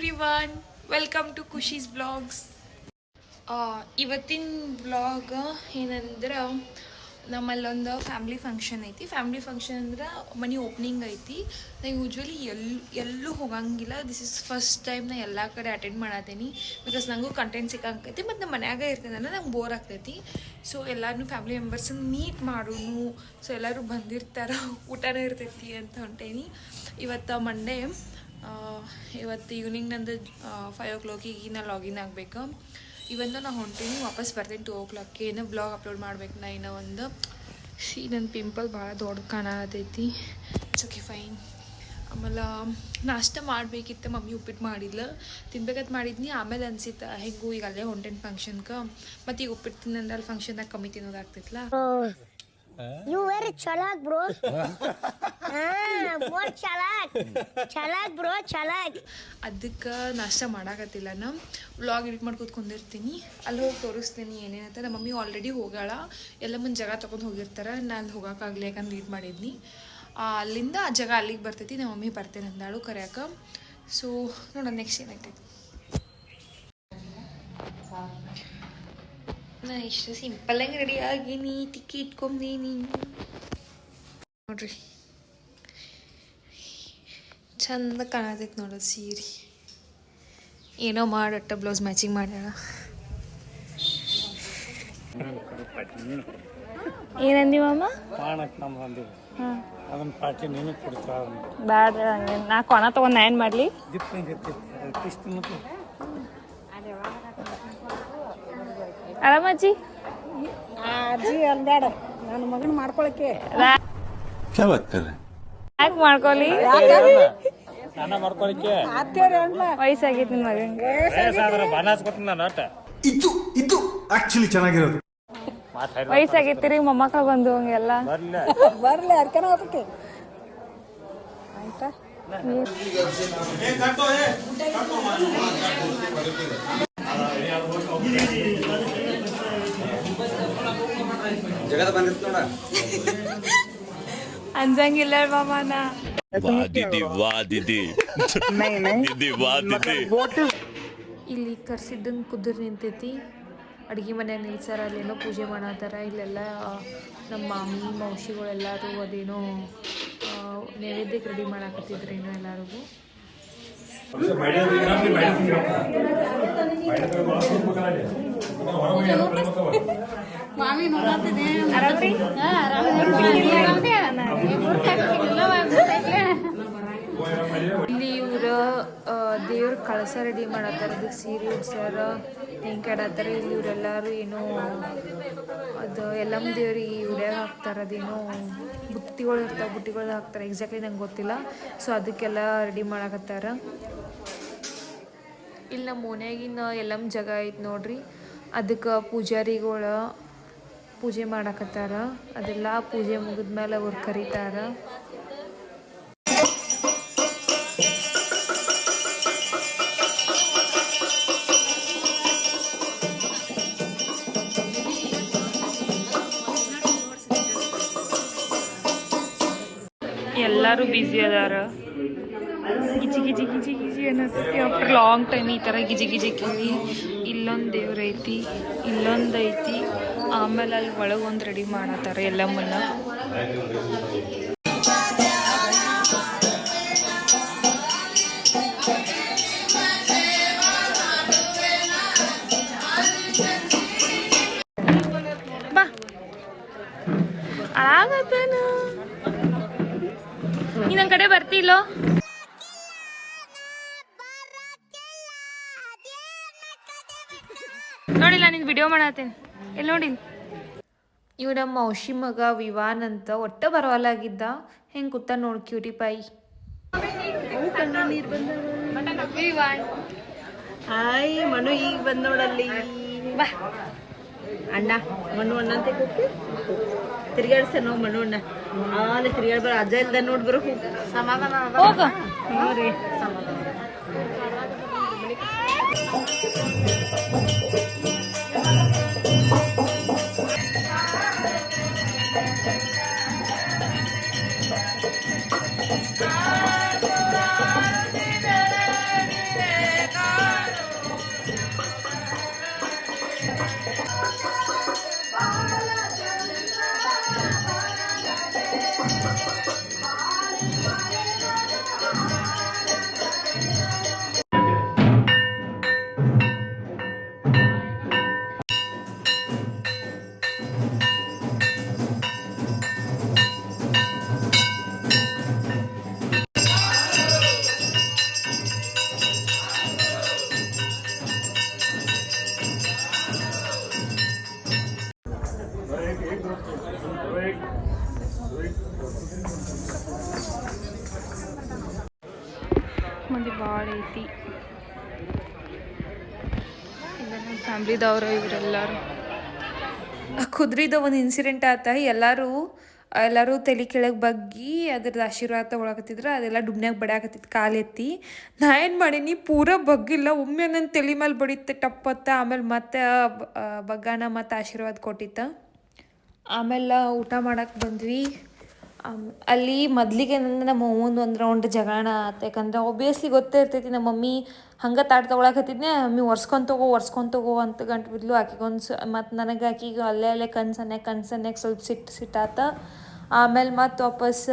Everyone, welcome to Khushi's blogs. ಇವತ್ತಿನ blog ಏನಂದ್ರೆ ನಮ್ಮಲ್ಲೊಂದು ಫ್ಯಾಮ್ಲಿ ಫಂಕ್ಷನ್ ಐತಿ. ಫ್ಯಾಮ್ಲಿ ಫಂಕ್ಷನ್ ಅಂದ್ರೆ ಮನೆ ಓಪನಿಂಗ್ ಐತಿ. ನಾ ಯೂಶ್ವಲಿ ಎಲ್ಲೂ ಹೋಗಂಗಿಲ್ಲ. ದಿಸ್ ಇಸ್ ಫಸ್ಟ್ ಟೈಮ್ ನಾ ಎಲ್ಲ ಕಡೆ ಅಟೆಂಡ್ ಮಾಡತ್ತೀನಿ. ಬಿಕಾಸ್ ನನಗೂ ಕಂಟೆಂಟ್ ಸಿಕ್ಕಂಕೈತಿ ಮತ್ತು ನಮ್ಮ ಮನ್ಯಾಗ ಇರ್ತೇನಲ್ಲ ನಂಗೆ ಬೋರ್ ಆಗ್ತೈತಿ. ಸೊ ಎಲ್ಲರೂ ಫ್ಯಾಮ್ಲಿ ಮೆಂಬರ್ಸನ್ನ ಮೀಟ್ ಮಾಡೋನು. ಸೊ ಎಲ್ಲರೂ ಬಂದಿರ್ತಾರೆ, ಊಟನೇ ಇರ್ತೈತಿ ಅಂತ ಹೊಂಟೇನಿ. ಇವತ್ತು ಮಂಡೇ. ಇವತ್ತು ಈವ್ನಿಂಗ್ ನಂದು 5 o'clock ನಾ ಲಾಗಿನ್ ಆಗಬೇಕು. ಇವತ್ತು ನಾ ಹೊಂಟೀನಿ, ವಾಪಸ್ ಬರ್ತೀನಿ 2 o'clock. ಏನೋ ಬ್ಲಾಗ್ ಅಪ್ಲೋಡ್ ಮಾಡ್ಬೇಕು ನಾ. ಇನ್ನೂ ಒಂದು ನನ್ನ ಪಿಂಪಲ್ ಭಾಳ ದೊಡ್ಡ ಕಾಣತೈತಿ. It's okay, fine. ಆಮೇಲೆ ನಾಷ್ಟ ಮಾಡಬೇಕಿತ್ತು. ಮಮ್ಮಿ ಉಪ್ಪಿಟ್ಟು ಮಾಡಿದ್ಲ, ತಿನ್ಬೇಕಂತ ಮಾಡಿದ್ನಿ. ಆಮೇಲೆ ಅನ್ಸಿತ್ತು ಹೆಂಗೂ ಈಗ ಅಲ್ಲೇ ಹೊಂಟೇನಿ ಫಂಕ್ಷನ್ಗೆ. ಮತ್ತು ಈಗ ಉಪ್ಪಿಟ್ಟು ತಿನ್ನಂದ್ರೆ ಅಲ್ಲಿ ಫಂಕ್ಷನ್ದಾಗ ಕಮ್ಮಿ ತಿನ್ನೋದಾಗ್ತಿತ್ತಲ್ಲ. You very chalak, bro. More chalak, bro, chalak. ಅದಕ್ಕೆ ನಾಷ್ಟ ಮಾಡಾಕತ್ತಿಲ್ಲ. ನಾ ವ್ಲಾಗ್ ಎಡಿಟ್ ಮಾಡಿ ಕೂತ್ಕೊಂಡಿರ್ತೀನಿ. ಅಲ್ಲಿ ಹೋಗಿ ತೋರಿಸ್ತೀನಿ ಏನೇನಂತ. ನಮ್ಮ ಮಮ್ಮಿ ಆಲ್ರೆಡಿ ಹೋಗಾಳ, ಎಲ್ಲ ಮುಂದೆ ಜಾಗ ತೊಗೊಂಡು ಹೋಗಿರ್ತಾರೆ. ನಾನು ಅಲ್ಲಿ ಹೋಗೋಕ್ಕಾಗಲಿ, ಯಾಕಂದ್ರೆ ಲೀಡ್ ಮಾಡಿದ್ನಿ. ಅಲ್ಲಿಂದ ಆ ಜಾಗ ಅಲ್ಲಿಗೆ ಬರ್ತೈತಿ. ನಮ್ಮ ಮಮ್ಮಿ ಬರ್ತೇನೆ ಅಂದಾಳು ಕರೆಯಾಕ. ಸೊ ನೋಡೋಣ ನೆಕ್ಸ್ಟ್ ಏನಾಗ್ತೈತಿ. ನಾ ಇಷ್ಟು ಸಿಂಪಲ್ಲಾಗಿ ರೆಡಿ ಆಗೀನಿ, ತಿಕ್ಕಿ ಇಟ್ಕೊಂಡೀನಿ ನೋಡ್ರಿ. ಚಂದ ಕಾಣತೈತಿ ನೋಡೋದು ಸೀರೆ. ಏನೋ ಮಾಡಟ್ಟ ಬ್ಲೌಸ್ ಮ್ಯಾಚಿಂಗ್ ಮಾಡ್ಯಾಳ. ಏನಂದಿ ಮಾಮ? ಬ್ಯಾಡ, ನಾ ಕೊಣ ತಗೊಂಡು ಏನು ಮಾಡಲಿ? ಆರಾಮಜ್ಜಿ? ಅಜ್ಜಿ ಅಲ್ಬೇಡ, ನನ್ನ ಮಗನ ಮಾಡ್ಕೊಳಕ್ಕೆ. ಯಾಕೆ ಮಾಡ್ಕೊಲಿ? ವಯಸ್ಸಾಗೈತಿ ನಿನ್ ಮಗಂಗೆ. ವಯಸ್ಸಾಗೈತಿರಿ, ಮೊಮ್ಮಕ್ಕಳು ಬಂದು ಹಂಗೆಲ್ಲ ಬರ್ಲಿ ಅರ್ಕನ ಹೋಗ್ತೈತಿ. ಆಯ್ತಾ? ಅಂಜಂಗಿಲ್ಲ ಮಾಮನ. ಇಲ್ಲಿ ಕರ್ಸಿದ್ದನ್ ಕುದುರ್ ನಿಂತೈತಿ. ಅಡುಗೆ ಮನ್ಯಾಗ ನಿಲ್ಸಾರ, ಅಲ್ಲೇನೋ ಪೂಜೆ ಮಾಡತ್ತಾರ. ಇಲ್ಲೆಲ್ಲ ನಮ್ಮ ಮಾಮಿ ಮೌಶಿಗಳೆಲ್ಲರೂ ಅದೇನೋ ನೈವೇದ್ಯಕ್ಕೆ ರೆಡಿ ಮಾಡಾಕತ್ತಿದ್ರೇನೋ ಎಲ್ಲರಿಗೂ. ಇಲ್ಲಿ ಇವ್ರ ದೇವ್ರ ಕಳಸ ರೆಡಿ ಮಾಡತ್ತಾರ. ಅದಕ್ಕೆ ಸೀರೆ ಉಡ್ಸ್ಯಾರ, ಹೆಂಗೆ ಆಡತ್ತಾರ. ಇಲ್ಲಿ ಇವರೆಲ್ಲರೂ ಏನೋ ಅದು ಎಲ್ಲಮ್ಮ ದೇವ್ರಿಗೆ ಉಡ್ಯಾಗ ಹಾಕ್ತಾರೆ. ಅದೇನೋ ಬುಟ್ಟಿಗಳು ಇರ್ತಾವೆ, ಬುಟ್ಟಿಗಳು ಹಾಕ್ತಾರೆ. ಎಕ್ಸಾಕ್ಟ್ಲಿ ನಂಗೆ ಗೊತ್ತಿಲ್ಲ. ಸೊ ಅದಕ್ಕೆಲ್ಲ ರೆಡಿ ಮಾಡಾಕತ್ತಾರ. ಇಲ್ಲಿ ನಮ್ಮ ಮನ್ಯಾಗಿನ ಎಲ್ಲಮ್ಮ ಜಾಗ ಐತೆ ನೋಡ್ರಿ. ಅದಕ್ಕೆ ಪೂಜಾರಿಗಳು ಪೂಜೆ ಮಾಡಾಕತ್ತಾರ. ಅದೆಲ್ಲ ಪೂಜೆ ಮುಗಿದ್ಮೇಲೆ ಅವ್ರು ಕರೀತಾರ. ಎಲ್ಲರೂ ಬ್ಯುಸಿ ಅದಾರ. ಗಿಜಿ ಗಿಜಿ ಗಿಜಿ ಗಿಜಿ ಅನ್ನತೈತಿ. ಆಫ್ಟರ್ ಲಾಂಗ್ ಟೈಮ್ ಈ ಥರ ಗಿಜಿ ಗಿಜಿ ಗಿಜಿ. ಇಲ್ಲೊಂದು ದೇವ್ರ ಐತಿ, ಇಲ್ಲೊಂದು ಐತಿ. ಆಮೇಲೆ ಅಲ್ಲಿ ಒಳಗೊಂದು ರೆಡಿ ಮಾಡತ್ತಾರ ಎಲ್ಲಮ್ಮನ್ನ. ಬಾ ಆಗತ್ತೇನು? ನೀ ನನ್ನ ಕಡೆ ಬರ್ತಿಲ್ಲೋ? ನೋಡಿಲ್ಲ, ನಿಂದು ವಿಡಿಯೋ ಮಾಡತ್ತೇನೆ. ಎಲ್ಲಿ ನೋಡಿಲ್ಲ? ಇವ್ ನಮ್ಮ ಔಷಿ ಮಗ ವಿವಾನ್ ಅಂತ. ಒಟ್ಟ ಬರವಲ್ಲಾಗಿದ್ದ. ಹೆಂಗೆ ಕೂತ ನೋಡಿ ಕ್ಯೂಟಿ ಪಾಯಿ. ಹಾಯ್ ಮನು, ಈಗ ಬಂದ್ ನೋಡಲ್ಲಿ. ಬಾ ಅಣ್ಣ, ಮಣ್ಣು ಅಣ್ಣ ಅಂತ ತಿರ್ಗಾಡ್ಸ ನಾವು ಮಣ್ಣು ಅಣ್ಣ. ಆಲೆ ತಿರ್ಗಾಡ್ಬಾರ, ಅಜ್ಜ ಇಲ್ದ ನೋಡ್ಬರು. ಸಮಾಧಾನ ಹೋಗ ನೋಡ್ರಿ, ಸಮಾಧಾನ. ಮಂದಿ ಭಾಳ ಐತಿ. ಫ್ಯಾಮ್ಲಿದವರು ಇವರೆಲ್ಲರೂ. ಕುದ್ರಿದ ಒಂದು ಇನ್ಸಿಡೆಂಟ್ ಆತ. ಎಲ್ಲರೂ ತಲೆ ಕೆಳಗೆ ಬಗ್ಗಿ ಅದ್ರದ್ದು ಆಶೀರ್ವಾದ ತೊಗೊಳಕತ್ತಿದ್ರು. ಅದೆಲ್ಲ ಡುಬ್ನ್ಯಾಗ ಬಡಿಯಾಕತ್ತಿತ್ತು ಕಾಲೆತ್ತಿ. ನಾ ಏನು ಮಾಡೀನಿ, ಪೂರ ಬಗ್ಗಿಲ್ಲ, ಒಮ್ಮೆ ನನ್ನ ತಲೆ ಮೇಲೆ ಬಡಿತ್ತೆ ಟಪ್ಪತ್ತ. ಆಮೇಲೆ ಮತ್ತೆ ಬಗ್ಗಾನ ಮತ್ತು ಆಶೀರ್ವಾದ ಕೊಟ್ಟಿತ್ತು. ಆಮೇಲೆ ಊಟ ಮಾಡಕ್ಕೆ ಬಂದ್ವಿ. ಅಲ್ಲಿ ಮೊದಲಿಗೆ ನಮ್ಮ ಅವ್ವಂದು ಒಂದು ರೌಂಡ್ ಜಗಳನ ಆತ. ಯಾಕಂದ್ರೆ ಒಬ್ವಿಯಸ್ಲಿ ಗೊತ್ತೇ ಇರ್ತೈತಿ, ನಮ್ಮ ಮಮ್ಮಿ ಹಂಗೆ ತಾಟ್ ತೊಗೊಳಕತ್ತಿದ್ನೆ, ಮಮ್ಮಿ ಒರ್ಸ್ಕೊಂಡು ತಗೋ ಅಂತ ಗಂಟು ಬಿದ್ಲು. ಮತ್ತು ನನಗೆ ಆಕಿಗೆ ಅಲ್ಲೇ ಕನ್ಸನ್ಯಾಗ ಸ್ವಲ್ಪ ಸಿಟ್ಟಾತ. ಆಮೇಲೆ ಮತ್ತು ವಾಪಸ್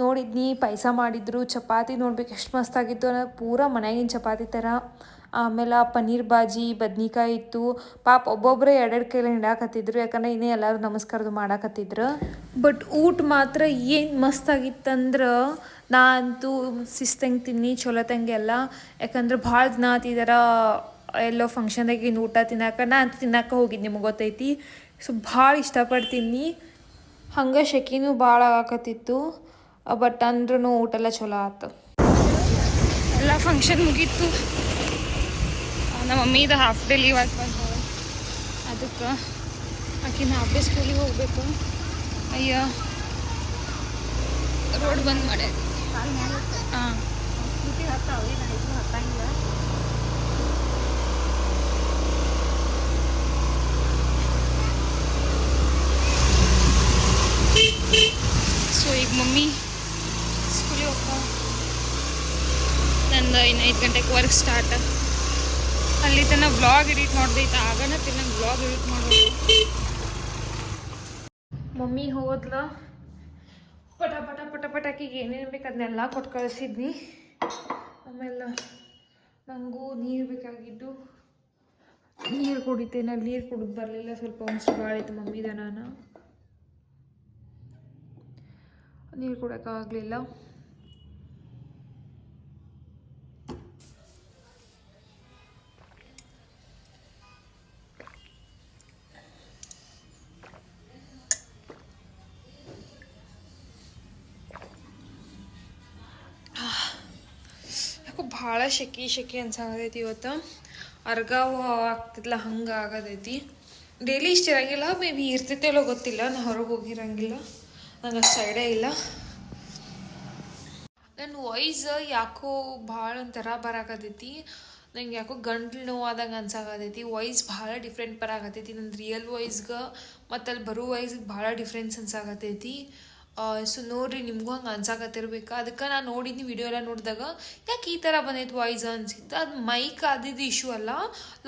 ನೋಡಿದ್ನಿ, ಪಾಯಸ ಮಾಡಿದ್ರು, ಚಪಾತಿ ನೋಡ್ಬೇಕು ಎಷ್ಟು ಮಸ್ತಾಗಿತ್ತು ಅನ್ನೋದು, ಪೂರ ಮನ್ಯಾಗಿನ ಚಪಾತಿ ಥರ. ಆಮೇಲೆ ಪನ್ನೀರ್ ಬಾಜಿ, ಬದ್ನಿಕಾಯಿ ಇತ್ತು. ಪಾಪ ಒಬ್ಬೊಬ್ಬರೇ ಎರಡೆರಡು ಕೈಲಿ ಹಿಡಾಕತ್ತಿದ್ರು, ಯಾಕಂದ್ರೆ ಇನ್ನೇ ಎಲ್ಲರೂ ನಮಸ್ಕಾರದು ಮಾಡಾಕತ್ತಿದ್ರು. ಬಟ್ ಊಟ ಮಾತ್ರ ಏನು ಮಸ್ತಾಗಿತ್ತಂದ್ರೆ, ನಾ ಅಂತೂ ಶಿಸ್ತಂಗೆ ತಿನ್ನಿ ಚಲೋ ತಂಗೆಲ್ಲ. ಯಾಕಂದ್ರೆ ಭಾಳ ದಿನ ಆತಿದಾರ ಎಲ್ಲೋ ಫಂಕ್ಷನ್ದಾಗಿನ ಊಟ ತಿನ್ನಕ್ಕೆ. ನಾ ಅಂತೂ ತಿನ್ನಕ್ಕೆ ಹೋಗಿದ್ದು, ನಿಮಗೆ ಗೊತ್ತೈತಿ. ಸೊ ಭಾಳ ಇಷ್ಟಪಡ್ತೀನಿ. ಹಂಗೆ ಶೆಕಿನೂ ಭಾಳ ಆಗಾಕತ್ತಿತ್ತು. ಬಟ್ ಅಂದ್ರೂ ಊಟ ಎಲ್ಲ ಚಲೋ ಆಯ್ತು. ಎಲ್ಲ ಫಂಕ್ಷನ್ ಮುಗೀತು. ನಮ್ಮ ಮಮ್ಮಿದು ಹಾಫ್ ಡೇ ಲೀವ್ ಆಗಿ ಬಂದು, ಅದಕ್ಕೆ ಆಕಿನ ಹಾಫ್ ಡೇ ಸ್ಕೂಲಿಗೆ ಹೋಗ್ಬೇಕು. ಅಯ್ಯ ರೋಡ್ ಬಂದ್ ಮಾಡ್ಯ. ಹಾಂ ಸೊ ಈಗ ಮಮ್ಮಿ ಸ್ಕೂಲಿಗೆ ಹೋಗ್ತಾ, ನಂದು ಇನ್ನು 5 ಗಂಟೆಗೆ ವರ್ಕ್ ಸ್ಟಾರ್ಟ್. ಅಲ್ಲಿ ತನಕ ವ್ಲಾಗ್ ಎಡಿಟ್ ಮಾಡ್ದೈತೆ, ಆಗನ ತಿನ್ನಂಗೆ ವ್ಲಾಗ್ ಎಡಿಟ್ ಮಾಡ್ಬೇಕು. ಮಮ್ಮಿ ಹೋದ್ಲ, ಪಟಾಕಿಗೆ ಏನೇನು ಬೇಕು ಅದನ್ನೆಲ್ಲ ಕೊಟ್ಟು ಕಳಿಸಿದ್ನಿ. ಆಮೇಲೆ ನನಗೂ ನೀರು ಬೇಕಾಗಿದ್ದು, ನೀರು ಕುಡಿತೇನೆ. ಅಲ್ಲಿ ನೀರು ಕುಡಿದು ಬರಲಿಲ್ಲ, ಸ್ವಲ್ಪ ಒಂದ್ಸು ಭಾಳ ಐತೆ ಮಮ್ಮಿದ. ನಾನು ನೀರು ಕುಡಿಯೋಕ್ಕಾಗಲಿಲ್ಲ. ಯಾಕೋ ಭಾಳ ಶೆಕೆ ಅನ್ಸಾಗತೈತಿ ಇವತ್ತು. ಅರ್ಗಾವು ಆಗ್ತಿಲ್ಲ, ಹಂಗೆ ಆಗತೈತಿ. ಡೈಲಿ ಇಷ್ಟು ಇರಂಗಿಲ್ಲ, ಮೇ ಬಿ ಇರ್ತೈತೆಲ್ಲೋ ಗೊತ್ತಿಲ್ಲ. ನಾ ಹೊರಗೆ ಹೋಗಿರಂಗಿಲ್ಲ, ನಂಗೆ ಅಷ್ಟು ಐಡಿಯಾ ಇಲ್ಲ. ನನ್ನ ವಾಯ್ಸ್ ಯಾಕೋ ಭಾಳ ಒಂಥರ ಬರಾಕತೈತಿ. ನಂಗೆ ಯಾಕೋ ಗಂಟ್ಲು ನೋವಾದಂಗೆ ಅನ್ಸಾಕತೈತಿ. ವಾಯ್ಸ್ ಭಾಳ ಡಿಫ್ರೆಂಟ್ ಬರಾಕತೈತಿ. ನನ್ನ ರಿಯಲ್ ವಾಯ್ಸ್ಗೆ ಮತ್ತು ಅಲ್ಲಿ ಬರೋ ವಾಯ್ಸ್ಗೆ ಭಾಳ ಡಿಫ್ರೆನ್ಸ್ ಅನ್ಸಾಕತೈತಿ. ಸೊ ನೋಡಿರಿ, ನಿಮಗೂ ಹಂಗೆ ಅನ್ಸಾಕತ್ತಿರ್ಬೇಕು. ಅದಕ್ಕೆ ನಾನು ನೋಡಿದ್ನಿ ವಿಡಿಯೋ ಎಲ್ಲ ನೋಡಿದಾಗ ಯಾಕೆ ಈ ಥರ ಬಂದೈತಿ ವಾಯ್ಸ್ ಅನ್ಸಿತ್ತು. ಅದು ಮೈಕ್ ಆದಿದ್ದು ಇಶ್ಯೂ ಅಲ್ಲ.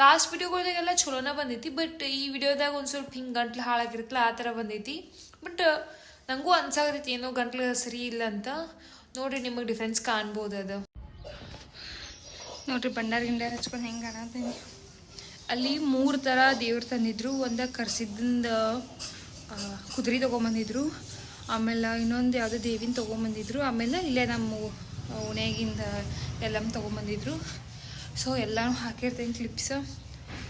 ಲಾಸ್ಟ್ ವಿಡಿಯೋಗಳ್ದಾಗೆಲ್ಲ ಚಲೋನ ಬಂದೈತಿ. ಬಟ್ ಈ ವಿಡಿಯೋದಾಗ ಒಂದು ಸ್ವಲ್ಪ ಹಿಂಗೆ ಗಂಟ್ಲು ಹಾಳಾಗಿರುತ್ತಲ್ಲ, ಆ ಥರ ಬಂದೈತಿ. ಬಟ್ ನನಗೂ ಅನ್ಸಾಕತೈತಿ ಏನೋ ಗಂಟ್ಲು ಸರಿ ಇಲ್ಲ ಅಂತ. ನೋಡಿರಿ, ನಿಮಗೆ ಡಿಫ್ರೆನ್ಸ್ ಕಾಣ್ಬೋದು. ಅದು ನೋಡಿರಿ, ಗಿಂಡಾರ ಹಚ್ಕೊಂಡು ಹೆಂಗೆ ಕಾಣತ್ತೀನಿ. ಅಲ್ಲಿ 3 ಥರ ದೇವ್ರು ತಂದಿದ್ರು. ಒಂದು ಕರ್ಸಿದ್ದಿಂದ ಕುದುರೆ ತೊಗೊಂಬಂದಿದ್ರು. ಆಮೇಲೆ ಇನ್ನೊಂದು ಯಾವುದೋ ದೇವಿನ ತೊಗೊಂಬಂದಿದ್ರು. ಆಮೇಲೆ ಇಲ್ಲೇ ನಮ್ಮ ಓಣ್ಯಾಗಿಂದ ಎಲ್ಲಮ್ಮ ತೊಗೊಂಬಂದಿದ್ರು. ಸೊ ಎಲ್ಲನೂ ಹಾಕಿರ್ತೇನೆ ಕ್ಲಿಪ್ಸ್.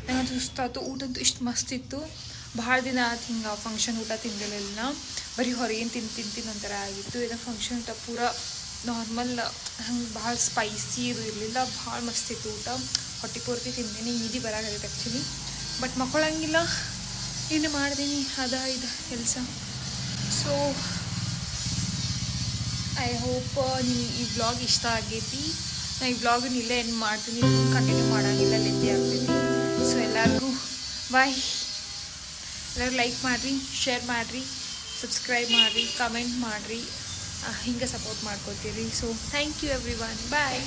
ನಂಗೆ ಸುಸ್ತಾಯ್ತು. ಊಟಂತೂ ಇಷ್ಟು ಮಸ್ತಿತ್ತು. ಭಾಳ ದಿನ ಆಯ್ತು ಹಿಂಗೆ ಫಂಕ್ಷನ್ ಊಟ ತಿಂದಿಲ್ಲ. ಬರೀ ಹೊರಗಿನ ತಿಂತೀನಿ ಒಂಥರ ಆಗಿತ್ತು. ಇದನ್ನು ಫಂಕ್ಷನ್ ಊಟ ಪೂರ ನಾರ್ಮಲ್, ಹಂಗೆ ಭಾಳ ಸ್ಪೈಸಿ ಇದು ಇರಲಿಲ್ಲ. ಭಾಳ ಮಸ್ತಿತ್ತು ಊಟ. ಹೊಟ್ಟೆ ಪೂರ್ತಿ ತಿಂತೀನಿ. ಈದಿ ಬರಾಗೈತೆ ಆ್ಯಕ್ಚುಲಿ. ಬಟ್ ಮಕ್ಕಳಂಗಿಲ್ಲ, ಏನು ಮಾಡ್ತೀನಿ, ಇದು ಕೆಲಸ. ಸೊ ಐ ಹೋಪ್ ಈ ವ್ಲಾಗ್ ಇಷ್ಟ ಆಗೈತಿ. ನಾನು ಈ ವ್ಲಾಗನ್ನ ಇಲ್ಲೇ ಏನು ಮಾಡ್ತೀನಿ, ಕಂಟಿನ್ಯೂ ಮಾಡೋಂಗಿಲ್ಲ, ಲೆಂದಿ ಆಗ್ತೈತಿ. ಸೊ ಎಲ್ಲರಿಗೂ ಬಾಯ್. ಎಲ್ಲರೂ ಲೈಕ್ ಮಾಡಿರಿ, ಶೇರ್ ಮಾಡಿರಿ, ಸಬ್ಸ್ಕ್ರೈಬ್ ಮಾಡಿರಿ, ಕಮೆಂಟ್ ಮಾಡಿರಿ. ಹಿಂಗೆ ಸಪೋರ್ಟ್ ಮಾಡ್ಕೊತೀರಿ. So thank you everyone. Bye.